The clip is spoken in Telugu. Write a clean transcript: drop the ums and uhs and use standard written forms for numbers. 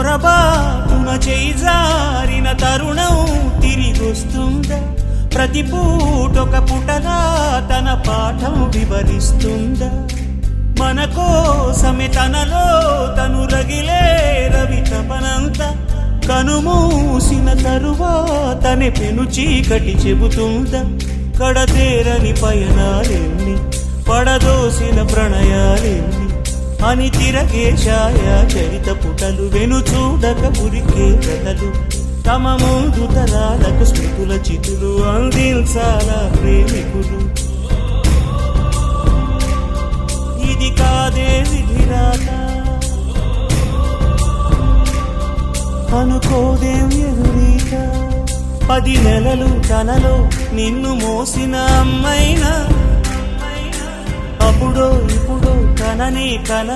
పొరబాటున చేజారిన తరుణం తిరిగొస్తుందా? ప్రతి పూటొక పుటలా తన పాఠం వివరిస్తుందా? మన కోసమే తనలో తను రగిలే రవి తపనంతా కనుమూసిన తరువాతనే పెను చీకటి చెబుతుందా? కడతేరని పయనాలెన్ని, పడదోసిన ప్రణయాలెన్ని అని తిరగే ఛాయా చరిత పుటలు, వెను చూడక ఉరికే కథలు, తమ ముందు తరాలకు స్మృతుల చితులు అందించాలా ప్రేమికులు. ఇది కాదే విధిరాత, అనుకోదేం ఎదురీత. 10 నెలలు తనలో నిన్ను మోసిన అమ్మైనా అప్పుడో ఇప్పుడో కననే కన